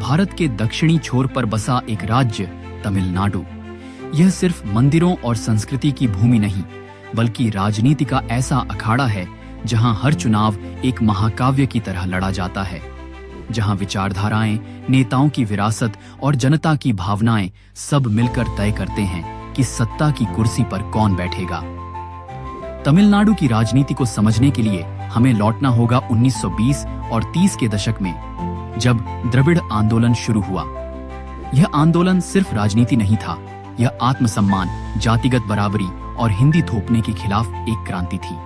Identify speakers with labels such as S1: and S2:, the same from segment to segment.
S1: भारत के दक्षिणी छोर पर बसा एक राज्य तमिलनाडु। यह सिर्फ मंदिरों और संस्कृति की भूमि नहीं, बल्कि राजनीति का ऐसा अखाड़ा है जहां हर चुनाव एक महाकाव्य की तरह लड़ा जाता है, जहां विचारधाराएं, नेताओं की विरासत और जनता की भावनाएं सब मिलकर तय करते हैं कि सत्ता की कुर्सी पर कौन बैठेगा। तमिलनाडु की राजनीति को समझने के लिए हमें लौटना होगा 1920 और 30 के दशक में, जब द्रविड़ आंदोलन शुरू हुआ। यह आंदोलन सिर्फ राजनीति नहीं था, यह आत्मसम्मान, जातिगत बराबरी और हिंदी थोपने के खिलाफ एक क्रांति थी।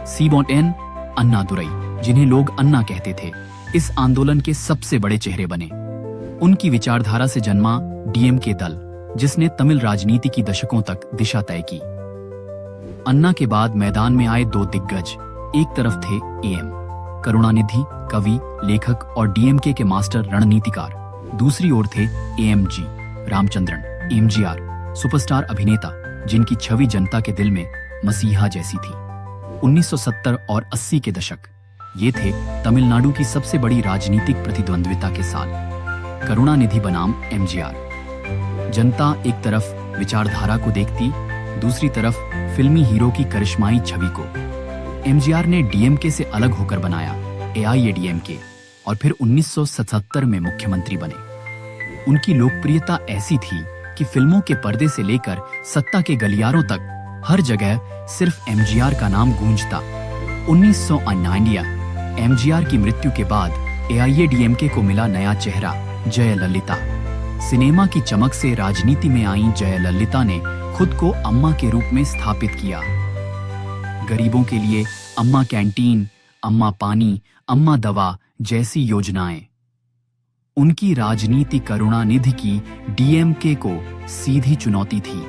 S1: सीबोटेन अन्नादुरई, जिन्हें लोग अन्ना कहते थे, इस आंदोलन के सबसे बड़े चेहरे बने। उनकी विचारधारा से जन्मा डीएमके दल, जिसने तमिल राजनीति की दशकों तक दिशा तय की। अन्ना के बाद मैदान में आए दो दिग्गज। एक तरफ थे एएम करुणानिधि, कवि, लेखक और डीएमके के मास्टर रणनीतिकार। दूसरी ओर थे एएमजी रामचंद्रन, एमजीआर, सुपरस्टार अभिनेता, जिनकी छवि जनता के दिल में मसीहा जैसी थी। 1970 और 80 के दशक, ये थे तमिलनाडु की सबसे बड़ी राजनीतिक प्रतिद्वंद्विता के साल। करुणानिधि बनाम एमजीआर। जनता एक तरफ विचारधारा को देखती, दूसरी तरफ फिल्मी हीरो की करिश्माई छवि को। एमजीआर ने डीएमके से अलग होकर बनाया एआईएडीएमके और फिर 1977 में मुख्यमंत्री बने। उनकी लोकप्रियता ऐसी थी कि फिल्मों के पर्दे से लेकर सत्ता के गलियारों तक हर जगह सिर्फ एमजीआर का नाम गूंजता। 1999 एमजीआर की मृत्यु के बाद एआईएडीएमके को मिला नया चेहरा, जयललिता। सिनेमा की चमक से राजनीति में आई जयललिता ने खुद को अम्मा के रूप में स्थापित किया। गरीबों के लिए अम्मा कैंटीन, अम्मा पानी, अम्मा दवा जैसी योजनाएं। उनकी राजनीति करुणानिधि की डीएमके को सीधी चुनौती थी।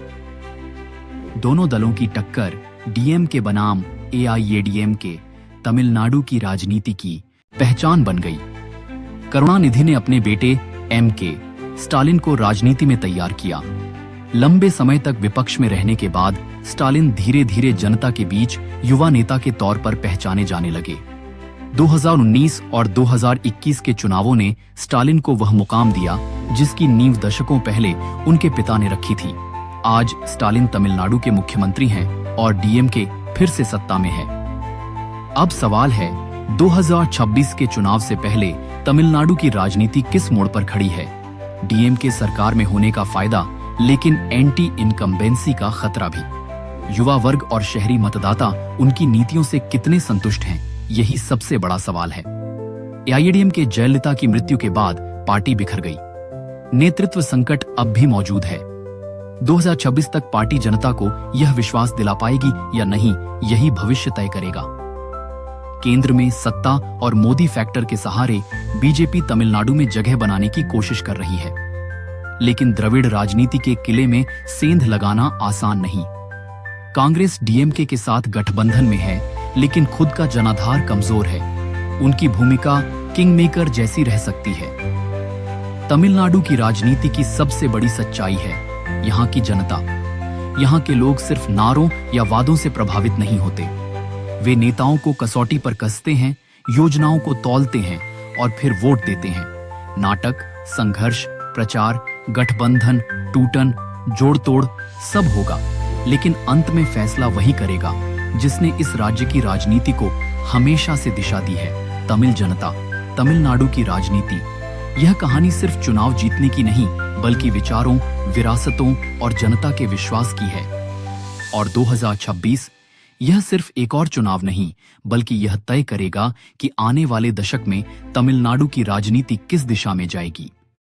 S1: दोनों दलों की टक्कर डीएमके बनाम एआईएडीएमके तमिलनाडु की राजनीति की पहचान बन गई। करुणानिधि ने अपने बेटे एमके स्टालिन को राजनीति में तैयार किया। लंबे समय तक विपक्ष में रहने के बाद स्टालिन धीरे धीरे जनता के बीच युवा नेता के तौर पर पहचाने जाने लगे। 2019 और 2021 के चुनावों ने स्टालिन को वह मुकाम दिया जिसकी नींव दशकों पहले उनके पिता ने रखी थी। आज स्टालिन तमिलनाडु के मुख्यमंत्री हैं और डीएमके फिर से सत्ता में है। अब सवाल है, 2026 के चुनाव से पहले तमिलनाडु की राजनीति किस मोड़ पर खड़ी है? डीएमके सरकार में होने का फायदा, लेकिन एंटी इनकम्बेंसी का खतरा भी। युवा वर्ग और शहरी मतदाता उनकी नीतियों से कितने संतुष्ट हैं, यही सबसे बड़ा सवाल है। एआईएडीएमके जयललिता की मृत्यु के बाद पार्टी बिखर गई। नेतृत्व संकट अब भी मौजूद है। 2026 तक पार्टी जनता को यह विश्वास दिला पाएगी या नहीं, यही भविष्य तय करेगा। केंद्र में सत्ता और मोदी फैक्टर के सहारे बीजेपी तमिलनाडु में जगह बनाने की कोशिश कर रही है, लेकिन द्रविड़ राजनीति के किले में सेंध लगाना आसान नहीं। कांग्रेस डीएमके के साथ गठबंधन में है, लेकिन खुद का जनाधार कमजोर है। उनकी भूमिका किंगमेकर जैसी रह सकती है। तमिलनाडु की राजनीति की सबसे बड़ी सच्चाई है यहाँ की जनता। यहाँ के लोग सिर्फ नारों या वादों से प्रभावित नहीं होते। वे नेताओं को कसौटी पर कसते हैं, योजनाओं को तौलते हैं और फिर वोट देते हैं। नाटक, संघर्ष, प्रचार, गठबंधन, टूटन, जोड़ तोड़ सब होगा, लेकिन अंत में फैसला वही करेगा जिसने इस राज्य की राजनीति को हमेशा से दिशा दी है। तमिल जनता, तमिलनाडु की राजनीति। यह कहानी सिर्फ चुनाव जीतने की नहीं, बल्कि विचारों, विरासतों और जनता के विश्वास की है। और 2026 यह सिर्फ एक और चुनाव नहीं, बल्कि यह तय करेगा कि आने वाले दशक में तमिलनाडु की राजनीति किस दिशा में जाएगी।